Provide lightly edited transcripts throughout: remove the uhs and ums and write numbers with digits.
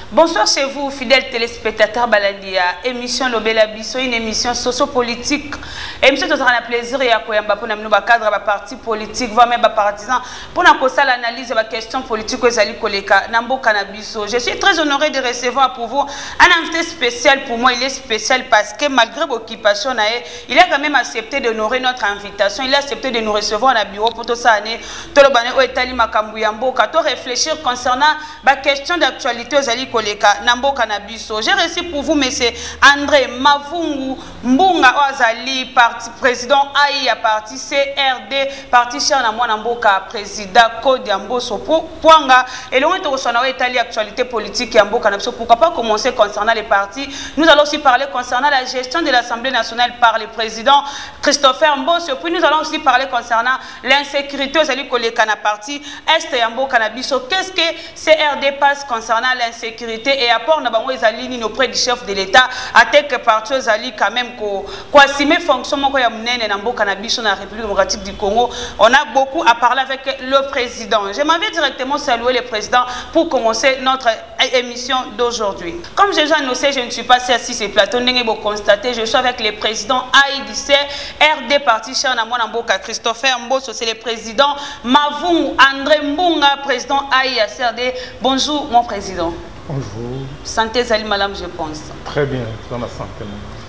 Bonsoir chez vous, fidèles téléspectateurs Baladia. Émission Lobela Bisso, une émission socio-politique. Émission qui a plaisir et à Koyamba pour nous cadre de parti politique, voire même partisan. Pour nous l'analyse de la question politique aux Ali Koleka, Nambo Canabiso. Je suis très honoré de recevoir pour vous un invité spécial. Pour moi, il est spécial parce que malgré l'occupation, il a quand même accepté d'honorer notre invitation. Il a accepté de nous recevoir dans le bureau pour tout ça. Tout le monde est allé Makambuyambo, pour réfléchir concernant la question d'actualité aux Ali Koleka, Nambo Canabiso. J'ai reçu pour vous, monsieur André Mavungu Mbunga Oazali, parti président AI, parti CRD, parti cher Namboka, président Code Yamboso Pouanga. Et l'on est au Sonore Italie, actualité politique Yambo Canabiso. Pourquoi pas commencer concernant les partis? Nous allons aussi parler concernant la gestion de l'Assemblée nationale par le président Christopher Mbosso. Puis nous allons aussi parler concernant l'insécurité aux Ali Koleka, na parti Est Yambo Canabiso. Qu'est-ce que CRD passe concernant l'insécurité et apport na bango ezali auprès du chef de l'État à tel que parti ezali quand même quoi si mes fonctions moko ya munene na mboka na biso na République démocratique du Congo. On a beaucoup à parler avec le président. Je m'en vais directement saluer le président pour commencer notre émission d'aujourd'hui. Comme j'ai déjà annoncé, je ne suis pas assis sur ce plateau, vous constatez, je suis avec le président AIDC RD parti cher na mwana mboka Christopher Mbosso, c'est le président Mavungu André Mbunga, président AIDC. Bonjour mon président. Bonjour. Santé Zali Malam, je pense. Très bien, dans la santé.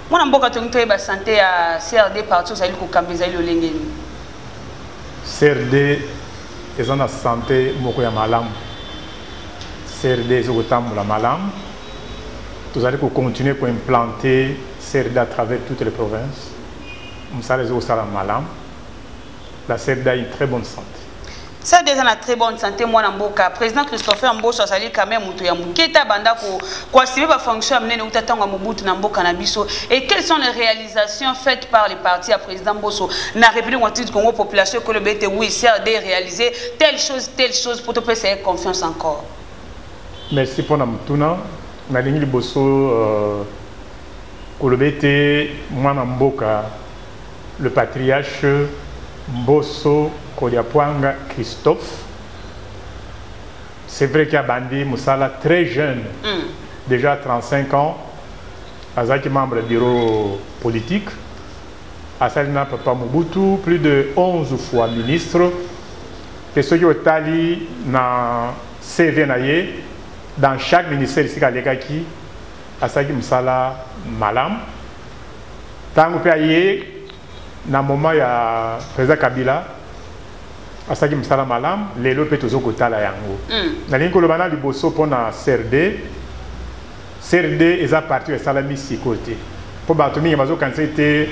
Moi, je suis la santé à CRD partout, Zali Koukambizali Olengeni. CRD est dans la santé, Mokoya Malam. CRD est dans la Malam. Vous allez continuer pour implanter CRD à travers toutes les provinces. Nous allons au Salam Malam. La CRD a une très bonne santé. Ça déjà la très bonne santé moi Namboka président Christopher Mbosso sali quand même mutu ya muketa banda ko sibe ba fonction amené utatango Mobutu Namboka na biso. Et quelles sont les réalisations faites par les partis à président Mbosso na République démocratique du Congo population que le BT oui CRD réaliser telle chose pour te faire confiance encore. Merci pour namtuna na lingi liboso ko le BT moi Namboka le patriarche Mbosso Kodiapouanga Christophe. C'est vrai qu'il y a Bandi Moussala très jeune, déjà 35 ans, Azaki membre du bureau politique, Asalina Papa Mobutu, plus de 11 fois ministre, et ceux qui ont tali dans CV naye, dans chaque ministère ici à l'Ekaki, Asaki Moussala Malam. Tant que paye, dans le moment il y a président Kabila. Asaki Msala Malam, les lopes toujours côté la yango. Nalin kolobana liboso pona CRD. CRD est à partir de Salami si côté. Pour batumi mazo quand c'était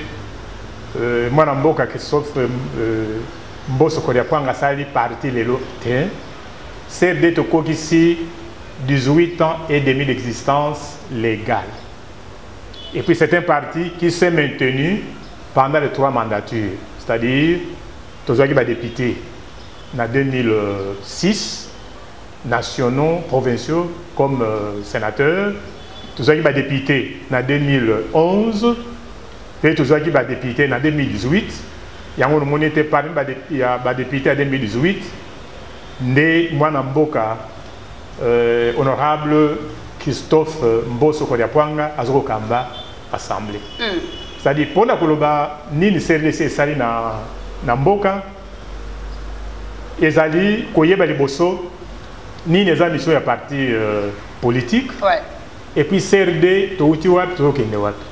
moi Namboka Christophe Mbosso Kodiapouanga sali parti les lopes. CRD to kokisi 18 ans et demi d'existence légale. Et puis c'est un parti qui s'est maintenu pendant les 3 mandatures, c'est-à-dire tous les députés. En 2006, nationaux, provinciaux, comme sénateurs, tous les députés en 2011, et tous les députés en 2018. Il y a un été parmi les députés en 2018, né Mwanamboka, honorable Christophe Mbosso Kodiapouanga, Azokamba, Assemblée. C'est-à-dire, pour la Koloba, ni le CRDC sali na Mboka, ezali koyeba liboso ni les ambitions ya parti politique. Ouais. Et puis CRD to uti wapi to kende wapi.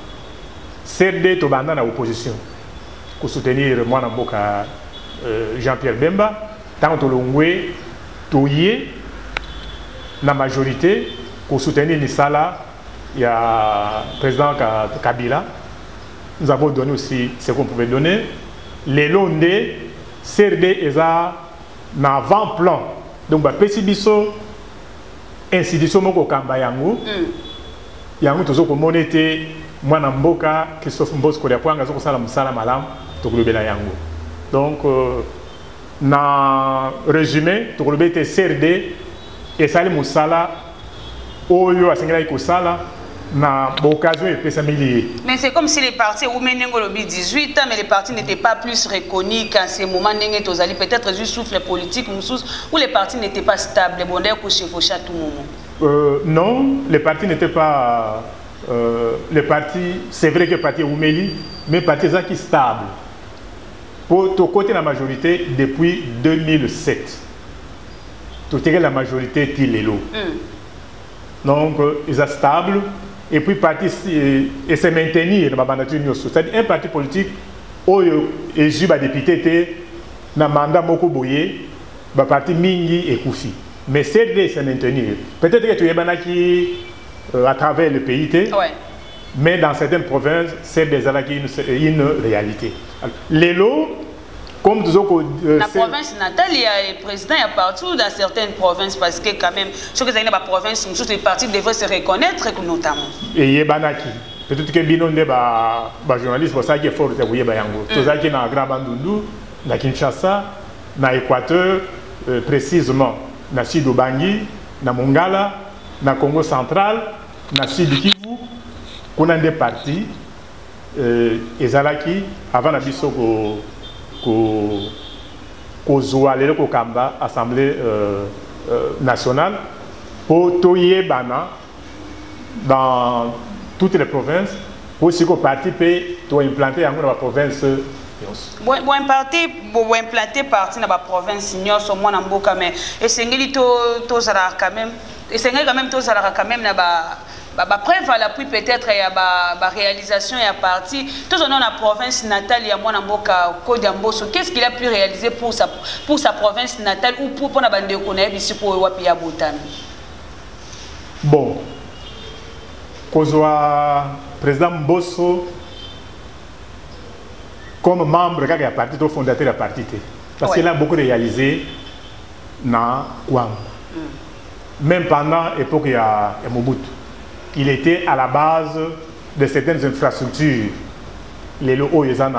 CRD to banda na opposition pour soutenir mwana mboka Jean-Pierre Bemba tant to longwe to yé na majorité pour soutenir Nisala ya président Kabila. Nous avons donné aussi ce qu'on pouvait donner. Les Londés, CRD est en avant-plan. Donc, si biso institution moko kamba yango, yango tozo ko monete mwana mboka Christophe Mbosso Kodiapouanga zo ko sala musala malam to ko lobela yango. Donc, na résumé, to ko lobete CRD et sali musala oyo asengela ko sala na occasion et mais c'est comme si les partis ou menengolobi 18 ans mais les partis n'étaient pas plus reconnus qu'en ces moments peut-être juste souffle politique ou les partis n'étaient pas stables bon d'ailleurs que chevaucher à tout moment. Non, les partis n'étaient pas... les partis, c'est vrai que le parti Oumeli, mais le parti est stable. Pour tout côté de la majorité depuis 2007. Tout est la majorité Tilelo. Donc, ils sont stables. Et puis, le parti et se maintenir dans la nature. C'est-à-dire un parti politique où les députés dans le mandat beaucoup boyé, le parti Mingi et Koufi. Mais c'est de se maintenir. Peut-être que tu es qui à travers le pays, ouais. Mais dans certaines provinces, c'est déjà une réalité. Les lots, comme nous avons la province natale, il y a les présidents, il y a partout dans certaines provinces, parce que quand même, ceux qui sont dans la province, les partis devraient se reconnaître notamment. Et il y a Banaki. Peut-être que Binon est un journaliste, c'est ça qui est fort, c'est que Bayango. Tout ça qui est dans Grand Bandundu, dans Kinshasa, dans l'Équateur, précisément, dans Sud Ubangi, dans Mongala, dans le Congo central, dans le Sud Kivu, qu'on a des partis, et Zalaki, avant la biso Kozoualé, Kokamba, Assemblée nationale, pour Toye Bana, dans toutes les provinces, pour que le parti peut implanter dans la province. Bon implanter parti dans la province, au moins en Boka, mais et c'est quand même. Et c'est quand même tous quand même preuve à l'appui peut-être il y a réalisation et à partir tout dans la province natale il y a moi Namboka Kodamboso. Qu'est-ce qu'il a pu réaliser pour sa province natale ou pour la bande de Konaï ici pour Wapia Boutan? Bon, Kozwa président Mbosso comme membre du parti, au fondateur de la parti, parce qu'il a beaucoup réalisé dans Kouam. Même pendant l'époque il y a Mobutu, il était à la base de certaines infrastructures. Les locaux, ils ont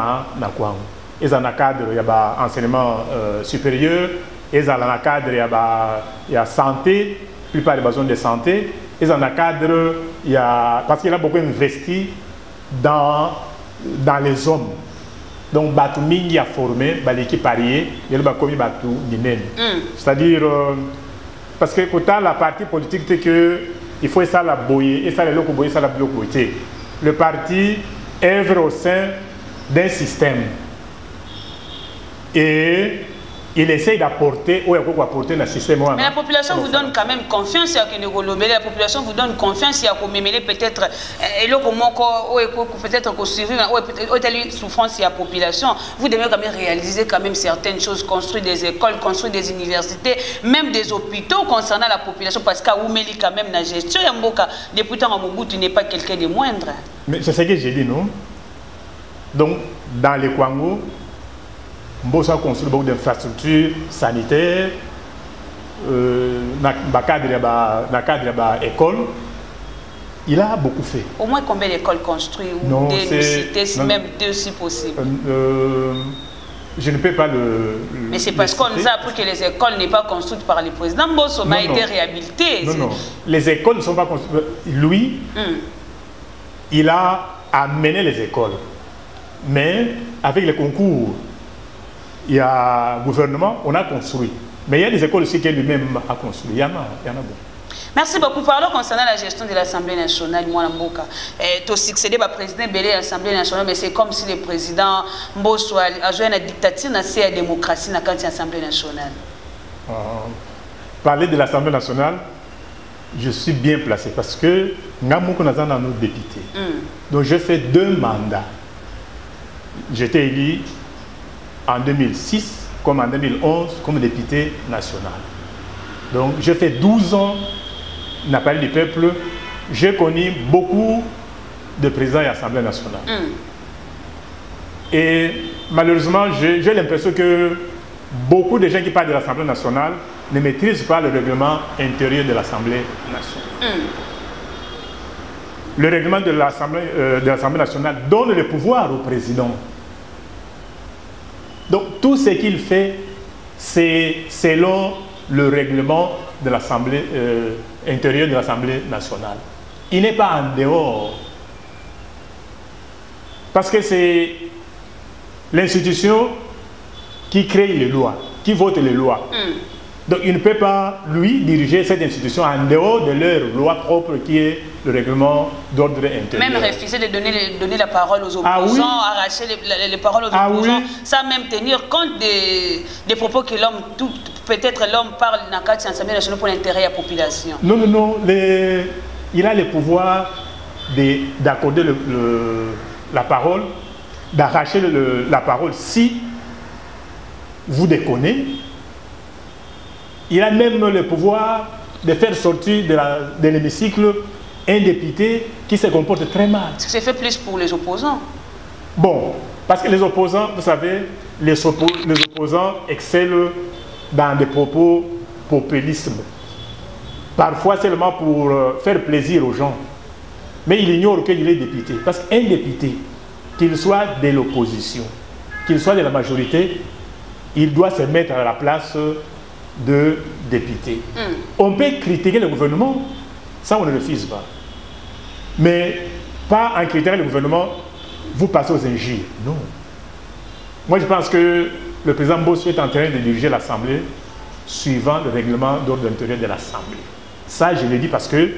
Kouam. Ils ont un cadre, il y a enseignement supérieur, ils ont un cadre, il y a santé, la plupart des besoins de santé. Ils ont un cadre, parce qu'il a beaucoup investi dans les hommes. Donc, Batu Mingi a formé l'équipe pariée, il a commis Batu Ninen. C'est-à-dire, parce que quand la partie politique, c'est qu'il faut ça la boyer, et ça la loco boyer, ça la bloc boyer. Le parti œuvre au sein d'un système. Et il essaye d'apporter, ou il apporter dans le système. Mais la population vous donne quand même confiance à la population vous donne confiance à mémêler peut-être et là peut-être peut-être souffrance à la population. Vous devez quand même réaliser quand même certaines choses, construire des écoles, construire des universités, même des hôpitaux concernant la population parce qu'à Oumeli quand même la gestion depuis tant à Mobutu n'est pas quelqu'un de moindre. Mais c'est ce que j'ai dit, non? Donc dans les Kwango, Mbosso a construit beaucoup d'infrastructures sanitaires, dans le cadre de l'école. Il a beaucoup fait. Au moins combien d'écoles construites ou des cités, même deux si possible? Je ne peux pas le... Mais c'est parce qu'on nous a appris que les écoles n'est pas construites par le président Mbosso, mais a été réhabilité. Non, les écoles ne sont pas construites. Lui, il a amené les écoles. Mais avec les concours, il y a un gouvernement, on a construit. Mais il y a des écoles aussi qu'il lui-même a construit. Il y en a beaucoup. Merci beaucoup. Parlons concernant la gestion de l'Assemblée nationale, Mboka. Tu as succédé au président Belé à l'Assemblée nationale, mais c'est comme si le président Mbosso a joué la dictature, dans la démocratie dans l'Assemblée nationale. Parler de l'Assemblée nationale, je suis bien placé parce que nous avons nos députés. Donc j'ai fait 2 mandats. J'étais élu en 2006 comme en 2011 comme député national. Donc j'ai fait 12 ans dans le Palais du Peuple. J'ai connu beaucoup de présidents de l'Assemblée nationale. Et malheureusement, j'ai l'impression que beaucoup de gens qui parlent de l'Assemblée nationale ne maîtrisent pas le règlement intérieur de l'Assemblée nationale. Le règlement de l'Assemblée nationale donne le pouvoir au président. Donc tout ce qu'il fait, c'est selon le règlement de l'Assemblée intérieure de l'Assemblée nationale. Il n'est pas en dehors. Parce que c'est l'institution qui crée les lois, qui vote les lois. Donc il ne peut pas, lui, diriger cette institution en dehors de leur loi propre qui est le règlement d'ordre intérieur. Même refuser de donner la parole aux opposants, arracher les paroles aux opposants, sans même tenir compte des propos que l'homme, peut-être l'homme parle dans le cadre de l'Assemblée nationale pour l'intérêt de la population. Non, non, non. Il a le pouvoir d'accorder la parole, d'arracher la parole si vous déconnez. Il a même le pouvoir de faire sortir de l'hémicycle un député qui se comporte très mal. C'est fait plus pour les opposants. Bon, parce que les opposants, vous savez, les opposants excellent dans des propos populistes. Parfois seulement pour faire plaisir aux gens. Mais il ignore qu'il est député. Parce qu'un député, qu'il soit de l'opposition, qu'il soit de la majorité, il doit se mettre à la place de député. On peut critiquer le gouvernement, ça on ne refuse pas. Mais pas en critiquant le gouvernement, vous passez aux injures. Non. Moi je pense que le président Bosso est en train de diriger l'Assemblée suivant le règlement d'ordre intérieur de l'Assemblée. Ça je le dis parce que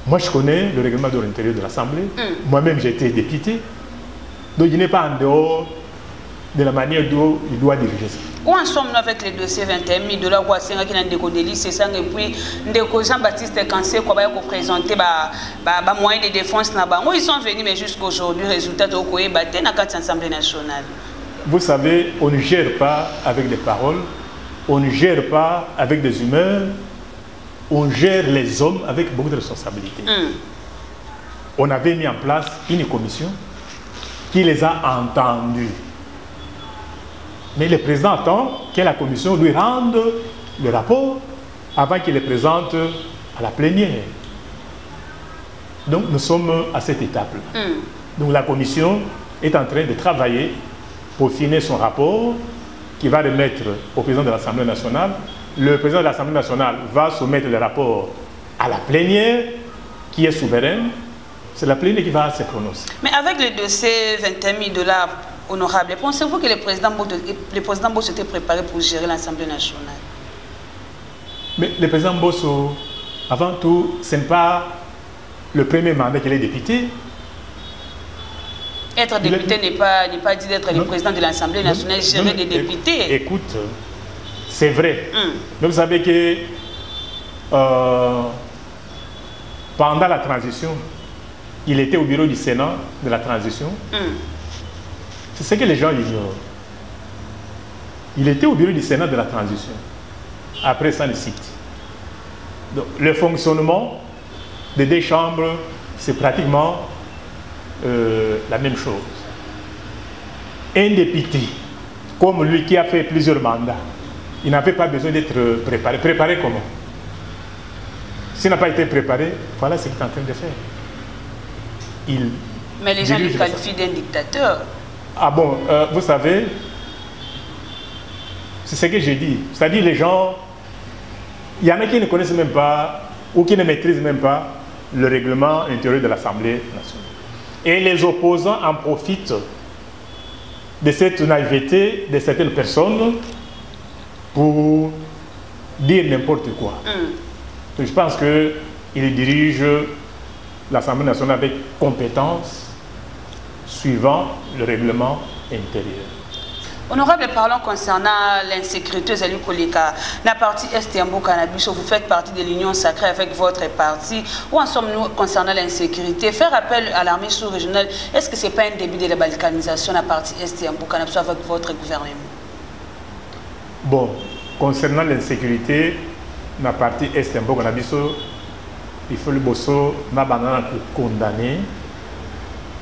moi je connais le règlement d'ordre intérieur de l'Assemblée. Moi-même j'ai été député. Donc il n'est pas en dehors de la manière dont il doit diriger ça. Où en sommes-nous avec les dossiers 21 000 $, quoi, c'est un qui n'a décodé, c'est ça, et puis Jean-Baptiste Kansé, quoi, va présenter moyen de défense là-bas. Où ils sont venus, mais jusqu'aujourd'hui, résultat de quoi, dans l'Assemblée nationale. Vous savez, on ne gère pas avec des paroles, on ne gère pas avec des humeurs, on gère les hommes avec beaucoup de responsabilités. On avait mis en place une commission qui les a entendus. Mais le président attend que la commission lui rende le rapport avant qu'il le présente à la plénière. Donc nous sommes à cette étape-là. Donc la commission est en train de travailler pour finir son rapport qu'il va remettre au président de l'Assemblée nationale. Le président de l'Assemblée nationale va soumettre le rapport à la plénière qui est souveraine. C'est la plénière qui va se prononcer. Mais avec le dossier 21 000 $, honorable, pensez-vous que le président Bosso était préparé pour gérer l'Assemblée nationale? Mais le président Bosso, avant tout, ce n'est pas le premier mandat qu'il est député. Être député n'est pas dit d'être le président de l'Assemblée nationale, gérer des députés. Écoute, c'est vrai. Mais vous savez que pendant la transition, il était au bureau du Sénat de la transition. C'est ce que les gens ignorent. Il était au bureau du Sénat de la transition. Après ça, le cite. Donc, le fonctionnement des deux chambres, c'est pratiquement la même chose. Un député, comme lui qui a fait plusieurs mandats, il n'avait pas besoin d'être préparé. Préparé comment? S'il n'a pas été préparé, voilà ce qu'il est en train de faire. Mais les gens le qualifient d'un dictateur. Ah bon, vous savez, c'est ce que j'ai dit. C'est-à-dire les gens, il y en a qui ne connaissent même pas ou qui ne maîtrisent même pas le règlement intérieur de l'Assemblée nationale. Et les opposants en profitent de cette naïveté de certaines personnes pour dire n'importe quoi. Donc, je pense qu'il dirige l'Assemblée nationale avec compétence suivant le règlement intérieur. Honorable, parlons concernant l'insécurité aux élus Koleka. La partie Est-Yambo Cannabis, vous faites partie de l'Union sacrée avec votre parti. Où en sommes-nous concernant l'insécurité? Faire appel à l'armée sous-régionale, est-ce que ce n'est pas un début de la balkanisation la partie Est-Yambo Cannabis avec votre gouvernement? Bon, concernant l'insécurité, la partie Est-Yambo Cannabis, il faut le bosso n'a pas condamné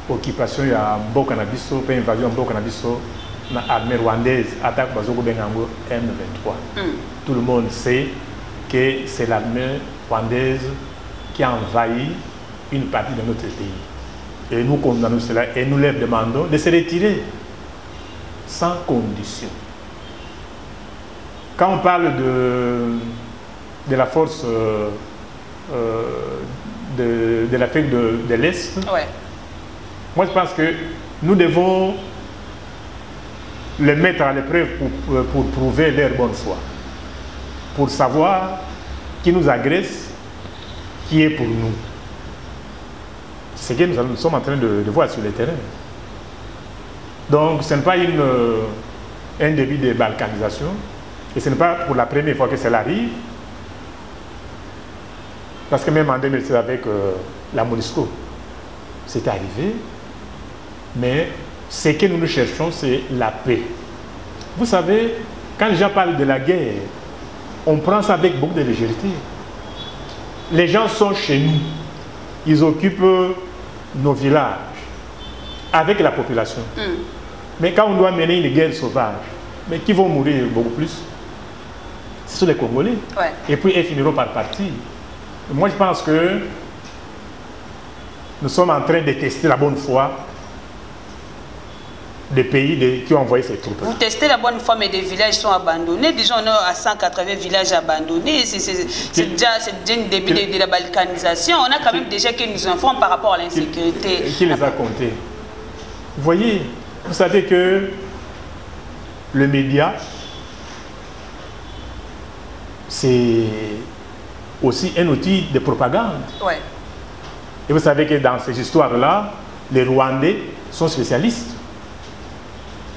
occupation ya Mboka na biso pe invasion Mboka na biso na armée rwandaise attaque bazoko bengango M23. Tout le monde sait que c'est l'armée rwandaise qui a envahi une partie de notre pays. Et nous condamnons cela et nous leur demandons de se retirer sans condition. Quand on parle de la force de l'Afrique de l'Est, moi je pense que nous devons les mettre à l'épreuve pour prouver leur bonne foi. pour savoir qui nous agresse, qui est pour nous. C'est ce que nous sommes en train de voir sur le terrain. Donc ce n'est pas un début de balkanisation, et ce n'est pas pour la première fois que cela arrive, parce que même en 2016 avec la MONUSCO, c'est arrivé, mais ce que nous cherchons, c'est la paix. Vous savez, quand les gens parlent de la guerre, on prend ça avec beaucoup de légèreté. Les gens sont chez nous, ils occupent nos villages, avec la population. Mais quand on doit mener une guerre sauvage, mais qui vont mourir beaucoup plus? Ce sont les Congolais. Ouais. Et puis ils finiront par partir. Moi je pense que nous sommes en train de tester la bonne foi des pays qui ont envoyé ces troupes. Vous testez la bonne foi, mais des villages sont abandonnés. Déjà, on est à 180 villages abandonnés. C'est déjà un début de la balkanisation. On a quand même déjà qui nous informent par rapport à l'insécurité. Qui les a comptés? Vous voyez, vous savez que le média, c'est aussi un outil de propagande. Ouais. Et vous savez que dans ces histoires-là, les Rwandais sont spécialistes.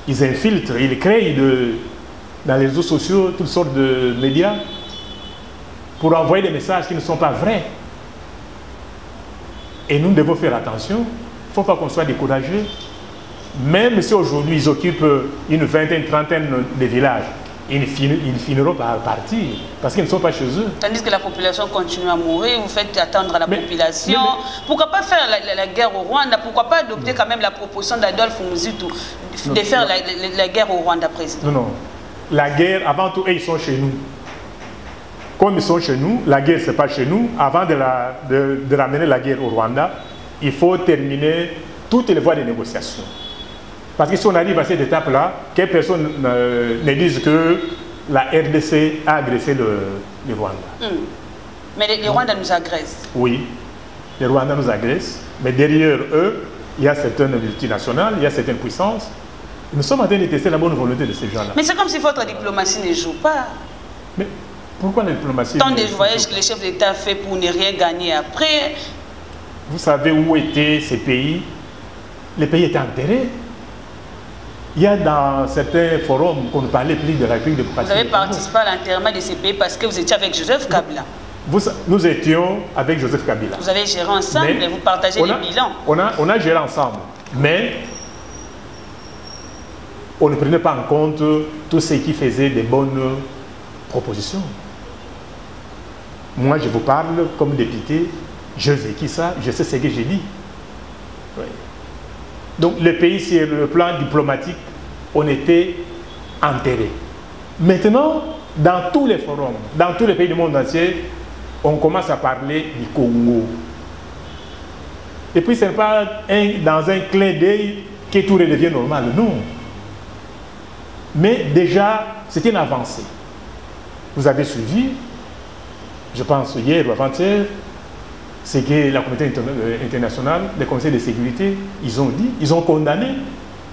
Ils infiltrent, ils créent dans les réseaux sociaux toutes sortes de médias pour envoyer des messages qui ne sont pas vrais. Et nous devons faire attention. Il ne faut pas qu'on soit découragé. Même si aujourd'hui ils occupent une vingtaine, trentaine de villages, ils finiront par partir parce qu'ils ne sont pas chez eux. Tandis que la population continue à mourir, vous faites attendre la population. Pourquoi pas faire la guerre au Rwanda? Pourquoi pas adopter quand même la proposition d'Adolphe Muzitu de faire la guerre au Rwanda, président? Non, non. La guerre, avant tout, ils sont chez nous. Comme ils sont chez nous, la guerre, ce n'est pas chez nous. Avant de ramener la guerre au Rwanda, il faut terminer toutes les voies de négociation. Parce que si on arrive à cette étape-là, que personne ne dise que la RDC a agressé le Rwanda. Mais les Rwandais nous agressent. Oui, les Rwandais nous agressent. Mais derrière eux, il y a certaines multinationales, il y a certaines puissances. Nous sommes en train de tester la bonne volonté de ces gens-là. Mais c'est comme si votre diplomatie ne joue pas. Mais pourquoi la diplomatie? Tant de voyages que le chef d'État fait pour ne rien gagner après. Vous savez où étaient ces pays? Les pays étaient enterrés. Il y a dans certains forums qu'on ne parlait plus de la République démocratique. Vous avez participé à l'enterrement de ces pays parce que vous étiez avec Joseph Kabila. Nous étions avec Joseph Kabila. Vous avez géré ensemble et vous partagez les bilans. On a géré ensemble, mais on ne prenait pas en compte tous ceux qui faisaient des bonnes propositions. Moi, je vous parle comme député, je vécu ça, je sais ce que j'ai dit. Oui. Donc, le pays, sur le plan diplomatique, on était enterré. Maintenant, dans tous les forums, dans tous les pays du monde entier, on commence à parler du Congo. Et puis, ce n'est pas dans un clin d'œil que tout redevient normal, non. Mais déjà, c'est une avancée. Vous avez suivi, je pense hier ou avant-hier, c'est que la communauté internationale, le Conseil de sécurité, ils ont dit, ils ont condamné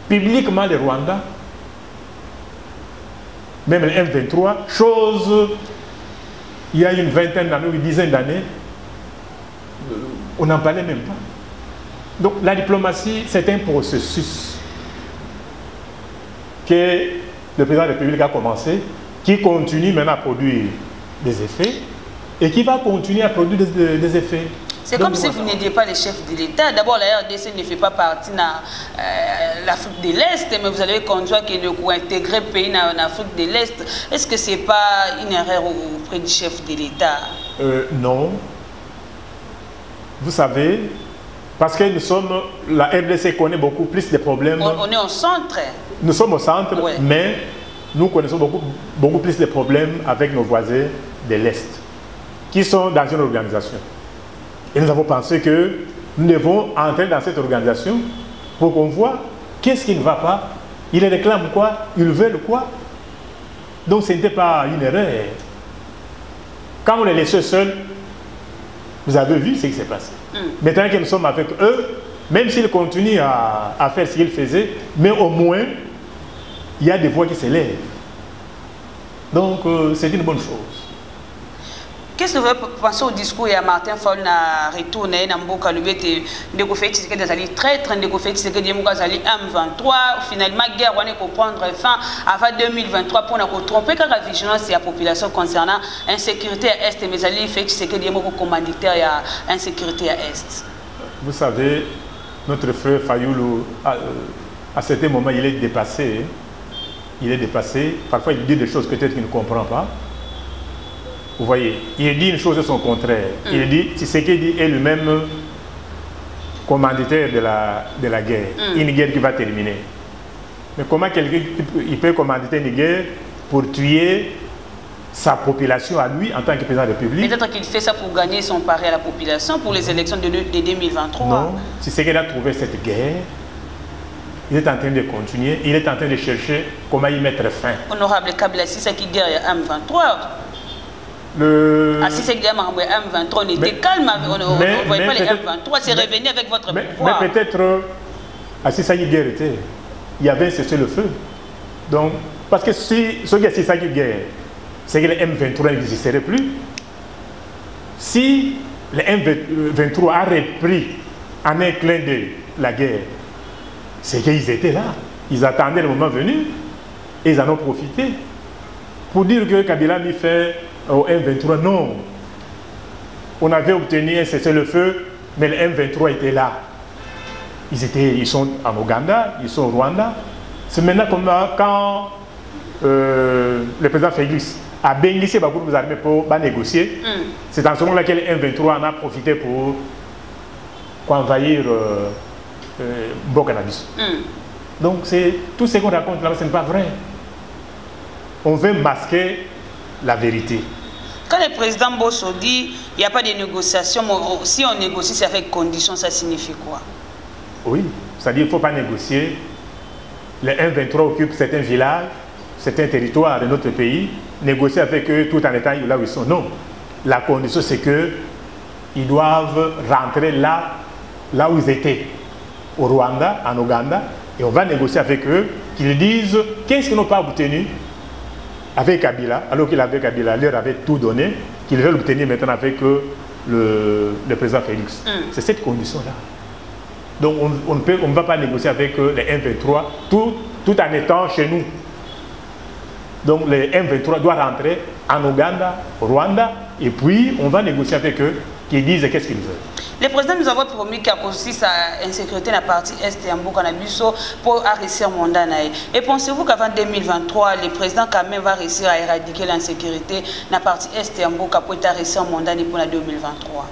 publiquement le Rwanda, même le M23, chose, il y a une vingtaine d'années ou une dizaine d'années, on n'en parlait même pas. Donc la diplomatie, c'est un processus que le président de la République a commencé, qui continue maintenant à produire des effets et qui va continuer à produire des effets. C'est comme si vous n'aidiez pas les chefs de l'État. D'abord, la RDC ne fait pas partie de l'Afrique de l'Est, mais vous allez conduire que le intégrer le pays en Afrique de l'Est. Est-ce que ce n'est pas une erreur auprès du chef de l'État? Non. Vous savez, parce que nous sommes, la RDC connaît beaucoup plus de problèmes. On est au centre. Nous sommes au centre, ouais. Mais nous connaissons beaucoup plus de problèmes avec nos voisins de l'Est, qui sont dans une organisation. Et nous avons pensé que nous devons entrer dans cette organisation pour qu'on voit qu'est-ce qui ne va pas. Ils réclament quoi? Ils veulent quoi? Donc ce n'était pas une erreur. Quand on les laissait seuls, vous avez vu ce qui s'est passé. Maintenant que nous sommes avec eux, même s'ils continuent à faire ce qu'ils faisaient, mais au moins, il y a des voix qui s'élèvent. Donc c'est une bonne chose. Qu'est-ce que vous pensez au discours de Martin Fayulu na retourné na mboka lubete ndeko Félix Tshisekedi azali traître ndeko Félix Tshisekedi mboka azali M23 finalement guerre wana ko prendre fin avant 2023 pour na ko tromper la vigilance de la population concernant insécurité à est mais azali Félix Tshisekedi mboka commanditaire ya insécurité à est. Vous savez, notre frère Fayulu à certains moments il est dépassé. Il est dépassé, parfois il dit des choses peut-être qu'il ne comprend pas. Vous voyez, il dit une chose de son contraire. Il dit, Tshisekedi est lui-même commanditaire de la guerre, une guerre qui va terminer. Mais comment quelqu'un peut commanditer une guerre pour tuer sa population à lui en tant que président de la République? Peut-être qu'il fait ça pour gagner son pari à la population pour les élections de 2023. Non, Tshisekedi a trouvé cette guerre. Il est en train de continuer, il est en train de chercher comment y mettre fin. Honorable Kabila, si c'est qui guerre M23. Si c'est guerre M23, on était calme, on ne voyait pas les M23, c'est revenu avec votre pouvoir. Mais peut-être, si ça y guerre était, il y avait cessé le feu. Donc, parce que si ce qui est ça qui guerre, c'est que les M23 n'existeraient plus. Si les M23 a repris en un clin d'œil la guerre, c'est qu'ils étaient là. Ils attendaient le moment venu et ils en ont profité. Pour dire que Kabila m'y fait au M23, non. On avait obtenu un cessez-le-feu, mais les M23 étaient là. Ils sont en Ouganda, ils sont au Rwanda. C'est maintenant comme quand le président Félix a bénéficié des groupes armés pour négocier. C'est en ce moment-là que les M23 en a profité pour envahir Bokanabis. Donc tout ce qu'on raconte là, ce n'est pas vrai. On veut masquer la vérité. Quand le président Bosso dit il n'y a pas de négociation, si on négocie, c'est avec conditions, ça signifie quoi? Oui, c'est-à-dire qu'il ne faut pas négocier. Les M23 occupent certains villages, certains territoires de notre pays, négocier avec eux tout en étant là où ils sont. Non. La condition, c'est qu'ils doivent rentrer là où ils étaient, au Rwanda, en Ouganda, et on va négocier avec eux, qu'ils disent qu'est-ce qu'ils n'ont pas obtenu avec Kabila, alors qu'il avait Kabila, leur avait tout donné, qu'ils veulent obtenir maintenant avec le président Félix. C'est cette condition-là. Donc on ne va pas négocier avec les M23 tout en étant chez nous. Donc les M23 doivent rentrer en Ouganda, au Rwanda, et puis on va négocier avec eux, qui disent qu'est-ce qu'ils veulent. Le président nous a promis qu'il y a aussi sa insécurité dans la partie Est et en Bokanabiso pour réussir le mandat. Et pensez-vous qu'avant 2023, le président quand même va réussir à éradiquer l'insécurité dans la partie Est et en Boka pour réussir le mandat pour la 2023?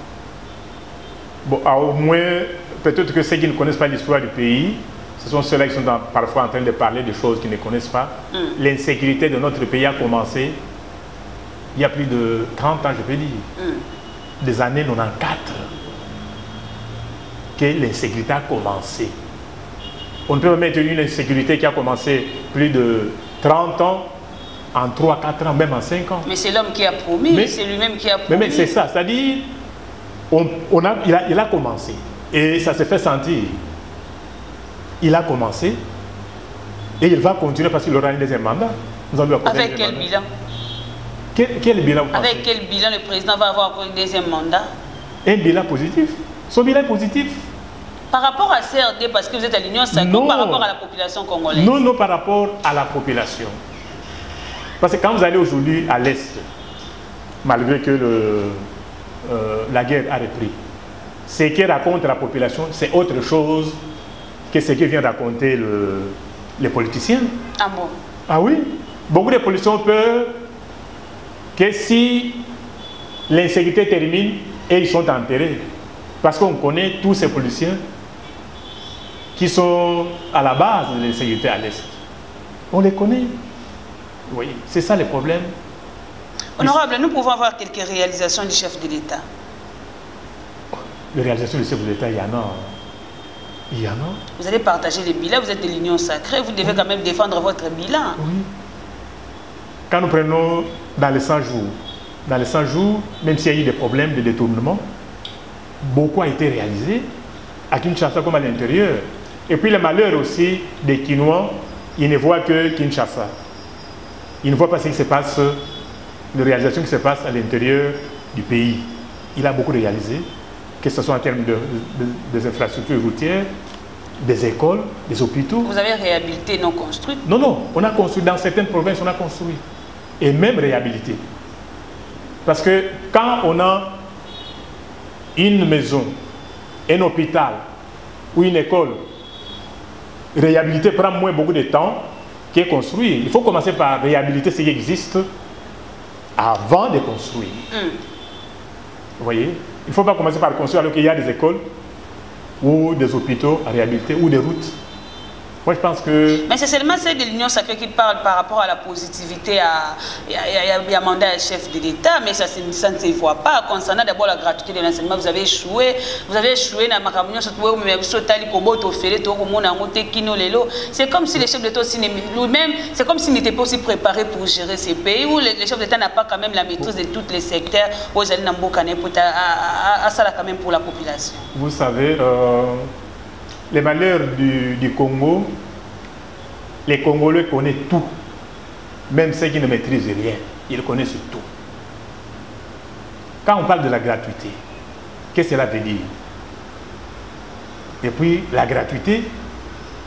Bon, au moins, peut-être que ceux qui ne connaissent pas l'histoire du pays, ce sont ceux-là qui sont parfois en train de parler de choses qu'ils ne connaissent pas. L'insécurité de notre pays a commencé il y a plus de 30 ans, je peux dire. Des années 94. Que l'insécurité a commencé. On ne peut pas mettre une insécurité qui a commencé plus de 30 ans, en 3, 4 ans, même en 5 ans. Mais c'est l'homme qui a promis, c'est lui-même qui a promis. Mais c'est ça, c'est-à-dire, il a commencé. Et ça se fait sentir. Il a commencé et il va continuer parce qu'il aura un deuxième mandat. Avec quel bilan? Quel bilan vous pensez? Avec quel bilan le président va avoir un deuxième mandat? Un bilan positif. Son bilan est positif. Par rapport à CRD, parce que vous êtes à l'Union sacrée, ou par rapport à la population congolaise? Non, non, par rapport à la population. Parce que quand vous allez aujourd'hui à l'Est, malgré que la guerre a repris, ce que raconte la population, c'est autre chose que ce que vient raconter les politiciens. Ah bon? Ah oui. Beaucoup de politiciens ont peur que si l'insécurité termine, et ils sont enterrés. Parce qu'on connaît tous ces policiers qui sont à la base de l'insécurité à l'Est. On les connaît. Oui, c'est ça le problème. Honorable, nous pouvons avoir quelques réalisations du chef de l'État. Les réalisations du chef de l'État, il y en a. Il y en a. Vous allez partager les bilans, vous êtes de l'Union sacrée, vous devez quand même défendre votre bilan. Oui. Quand nous prenons dans les 100 jours, même s'il y a eu des problèmes de détournement, beaucoup a été réalisé à Kinshasa comme à l'intérieur. Et puis le malheur aussi des Kinois, ils ne voient que Kinshasa. Ils ne voient pas ce qui se passe, les réalisations qui se passent à l'intérieur du pays, il a beaucoup réalisé, que ce soit en termes des infrastructures routières, des écoles, des hôpitaux. Vous avez réhabilité non construit? Non, non, on a construit, dans certaines provinces, on a construit. Et même réhabilité. Parce que quand on a une maison, un hôpital ou une école, réhabiliter prend moins beaucoup de temps qu'est construire. Il faut commencer par réhabiliter ce qui existe avant de construire. Vous voyez? Il ne faut pas commencer par construire alors qu'il y a des écoles ou des hôpitaux à réhabiliter ou des routes. Moi, je pense que... Mais c'est seulement celle de l'Union sacrée qui parle par rapport à la positivité. Il y a mandat à chef de l'État, mais ça ne se voit pas. Concernant d'abord la gratuité de l'enseignement, vous avez échoué. Vous avez échoué dans ma réunion. C'est comme si les chefs d'État lui-même, c'est comme s'ils n'étaient pas aussi préparés pour gérer ces pays, où les chefs d'État n'ont pas quand même la maîtrise de tous les secteurs, où ils allaient à ça quand même pour la population. Vous savez... les malheurs du Congo, les Congolais connaissent tout. Même ceux qui ne maîtrisent rien, ils connaissent tout. Quand on parle de la gratuité, qu'est-ce que cela veut dire? Et puis, la gratuité,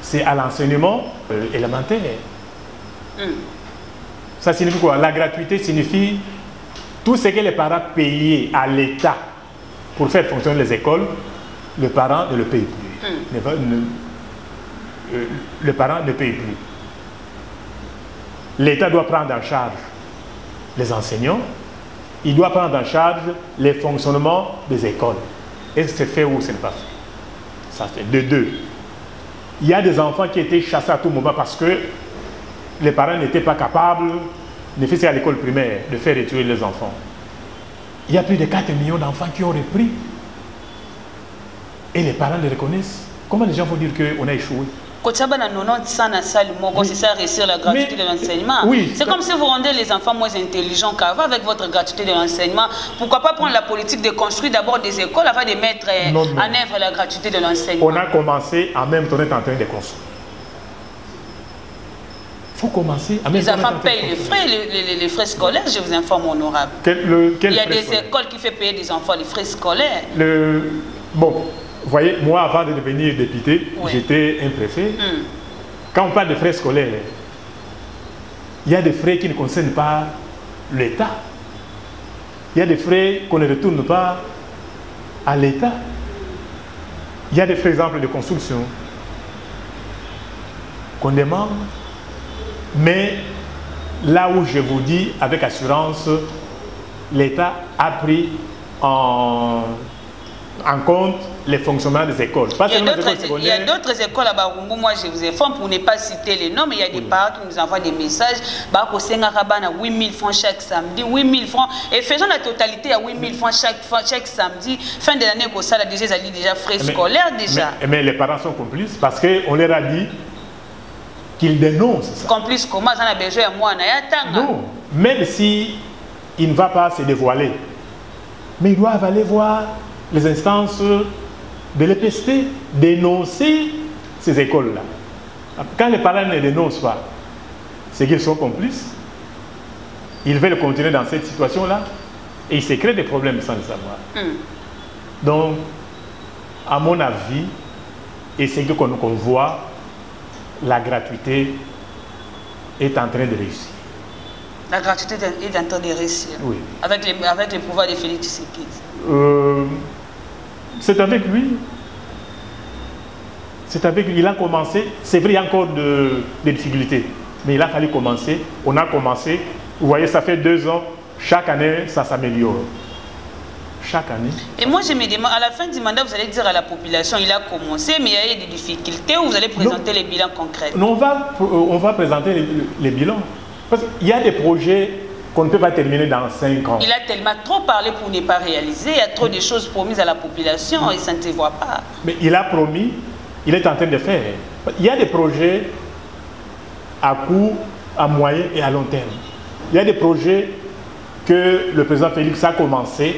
c'est à l'enseignement élémentaire. Ça signifie quoi? La gratuité signifie tout ce que les parents payaient à l'État pour faire fonctionner les écoles, le parent ne le paye plus. Le parent ne paye plus. L'État doit prendre en charge les enseignants, il doit prendre en charge les fonctionnements des écoles. Est-ce que c'est fait ou ce n'est pas fait? Ça fait de deux. Il y a des enfants qui étaient chassés à tout moment parce que les parents n'étaient pas capables, ne faisaient à l'école primaire, de faire étudier les enfants. Il y a plus de 4 millions d'enfants qui ont repris. Et les parents le reconnaissent. Comment les gens vont dire qu'on a échoué? C'est ça, réussir la gratuité de l'enseignement. Oui. C'est comme si vous rendez les enfants moins intelligents qu'avant avec votre gratuité de l'enseignement. Pourquoi pas prendre la politique de construire d'abord des écoles avant de mettre en œuvre la gratuité de l'enseignement? On a commencé en même temps, on est en train de construire. Il faut commencer en même temps. Les enfants payent les frais scolaires, je vous informe, honorable. Il y a des écoles qui font payer des enfants les frais scolaires. Bon. Vous voyez, moi, avant de devenir député, j'étais un préfet. Quand on parle de frais scolaires, il y a des frais qui ne concernent pas l'État. Il y a des frais qu'on ne retourne pas à l'État. Il y a des frais, exemple, de construction qu'on demande. Mais là où je vous dis avec assurance, l'État a pris en compte les fonctionnements des écoles. Il y a d'autres écoles à Barumbu, moi je vous informe pour ne pas citer les noms, mais il y a des parents qui nous envoient des messages. 8 000 francs chaque samedi, 8 000 francs. Et faisons la totalité à 8 000 francs chaque samedi. Fin de l'année, ça a déjà frais scolaires déjà. Mais les parents sont complices parce qu'on leur a dit qu'ils dénoncent ça. Complices comment? Ça a besoin de moi. Non, même si il ne va pas se dévoiler, mais ils doivent aller voir les instances de l'EPST, dénoncer ces écoles-là. Quand les parents ne dénoncent pas, c'est qu'ils sont complices. Ils veulent continuer dans cette situation-là et ils se créent des problèmes sans le savoir. Donc, à mon avis, et c'est que qu'on voit, la gratuité est en train de réussir. La gratuité est en train de réussir. Oui. Avec les pouvoirs de Félix Tshisekedi. C'est avec lui. C'est avec lui. Il a commencé. C'est vrai, il y a encore des difficultés. Mais il a fallu commencer. On a commencé. Vous voyez, ça fait 2 ans. Chaque année, ça s'améliore. Chaque année. Et moi, je me demande, à la fin du mandat, vous allez dire à la population, il a commencé, mais il y a eu des difficultés, ou vous allez présenter les bilans concrets? Non, on va présenter les bilans. Parce qu'il y a des projets qu'on ne peut pas terminer dans 5 ans. Il a tellement trop parlé pour ne pas réaliser. Il y a trop de choses promises à la population et ça ne se voit pas. Mais il a promis, il est en train de faire. Il y a des projets à court, à moyen et à long terme. Il y a des projets que le président Félix a commencé,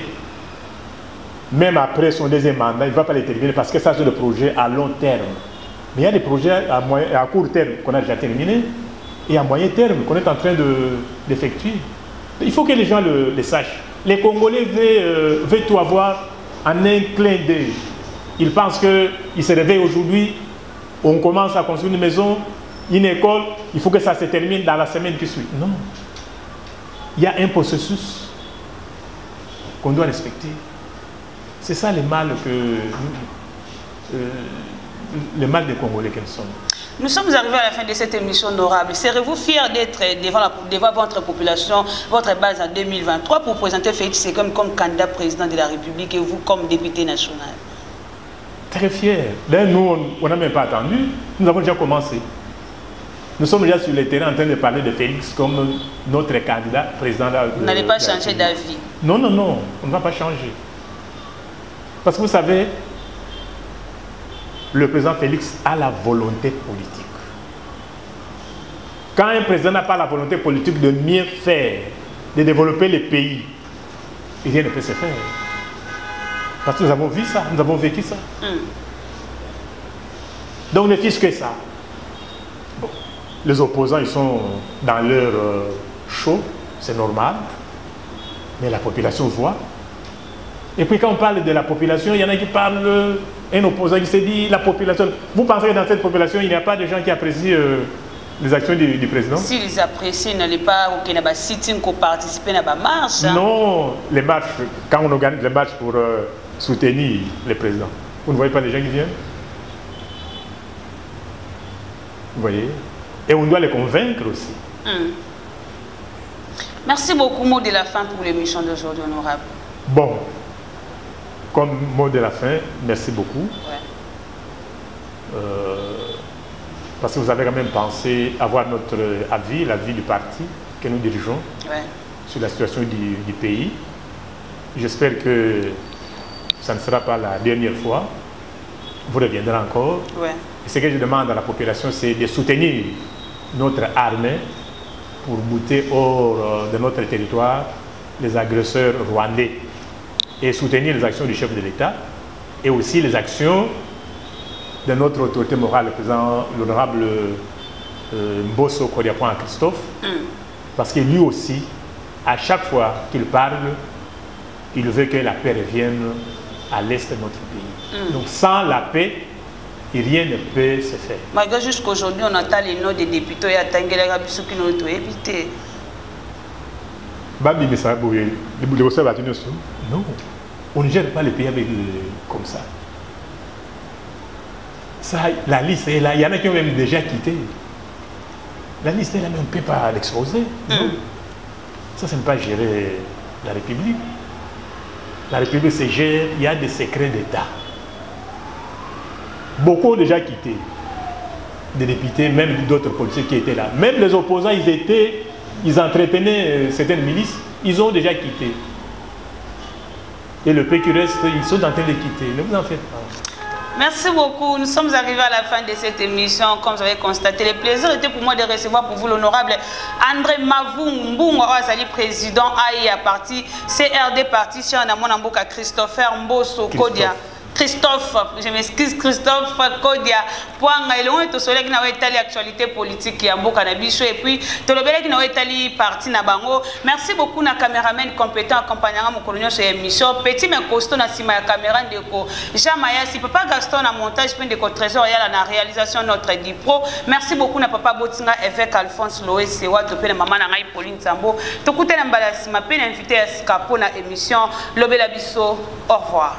même après son 2e mandat, il ne va pas les terminer parce que ça c'est des projets à long terme. Mais il y a des projets à court terme qu'on a déjà terminés et à moyen terme qu'on est en train d'effectuer. Il faut que les gens le sachent. Les Congolais veulent tout avoir en un clin d'œil. Ils pensent qu'ils se réveillent aujourd'hui, on commence à construire une maison, une école, il faut que ça se termine dans la semaine qui suit. Non. Il y a un processus qu'on doit respecter. C'est ça le mal des Congolais que nous sommes. Nous sommes arrivés à la fin de cette émission honorable. Serez-vous fiers d'être devant votre population, votre base en 2023 pour présenter Félix Sekoué comme candidat président de la République et vous comme député national? Très fiers. Là, nous, on n'a même pas attendu. Nous avons déjà commencé. Nous sommes déjà sur le terrain en train de parler de Félix comme notre candidat président de la République. Vous n'allez pas changer d'avis? Non, non, non. On ne va pas changer. Parce que vous savez, le président Félix a la volonté politique. Quand un président n'a pas la volonté politique de mieux faire, de développer le pays, rien ne peut se faire. Parce que nous avons vu ça, nous avons vécu ça. Donc ne fût-ce que ça. Bon, les opposants, ils sont dans leur show, c'est normal. Mais la population voit. Et puis quand on parle de la population, il y en a qui parlent, un opposant qui se dit, la population, vous pensez que dans cette population, il n'y a pas de gens qui apprécient les actions du président? S'ils apprécient, n'allez pas au Kénaba sitting pour participer à la marche. Non, les marches, quand on organise les marches pour soutenir le président, vous ne voyez pas les gens qui viennent? Vous voyez? Et on doit les convaincre aussi. Merci beaucoup. Mot de la fin pour l'émission d'aujourd'hui, honorable. Bon. Comme mot de la fin, merci beaucoup. Parce que vous avez quand même pensé avoir notre avis, l'avis du parti que nous dirigeons sur la situation du pays. J'espère que ça ne sera pas la dernière fois. Vous reviendrez encore. Et ce que je demande à la population, c'est de soutenir notre armée pour bouter hors de notre territoire les agresseurs rwandais. Et soutenir les actions du chef de l'État et aussi les actions de notre autorité morale, le président, l'honorable Mbosso Kodiapoan Christophe, parce que lui aussi, à chaque fois qu'il parle, il veut que la paix revienne à l'est de notre pays. Donc sans la paix, rien ne peut se faire. Malgré jusqu'aujourd'hui, on entend les noms des députés à Tanguela Bissou qui n'ont pas évité. Non, on ne gère pas le pays avec comme ça. La liste est là, il y en a qui ont même déjà quitté. La liste est là, mais on ne peut pas l'exposer. Ça, ce n'est pas gérer la République. La République se gère, il y a des secrets d'État. Beaucoup ont déjà quitté. Des députés, même d'autres policiers qui étaient là. Même les opposants, ils entretenaient certaines milices, ils ont déjà quitté. Et le pays qui reste, ils sont en train de quitter. Ne vous en faites pas. Merci beaucoup. Nous sommes arrivés à la fin de cette émission. Comme vous avez constaté, le plaisir était pour moi de recevoir pour vous l'honorable André Mavou Mbungo, président AI à parti CRD parti chez Anamona Christopher Mbosso Kodia. Christophe, je m'excuse, Christophe Kodia, Poanga, et l'on est au soleil qui n'a pas été l'actualité politique qui a beaucoup d'ambition et puis tout le bel qui n'a pas été parti Nabango. Merci beaucoup na caméraman compétent accompagnant mon colonel sur l'émission. Petit mais costaud na sima ya caméra de ko Jean Maya, si papa Gaston na montage puis de ko trésor ya la réalisation notre Dipro. Merci beaucoup na papa Botinga évêque Alphonse Loé Sewa to pe na maman na ngai Pauline Sambo. To koute na mbala sima pe invité à Scapo na émission Lobela Bisso. Au revoir.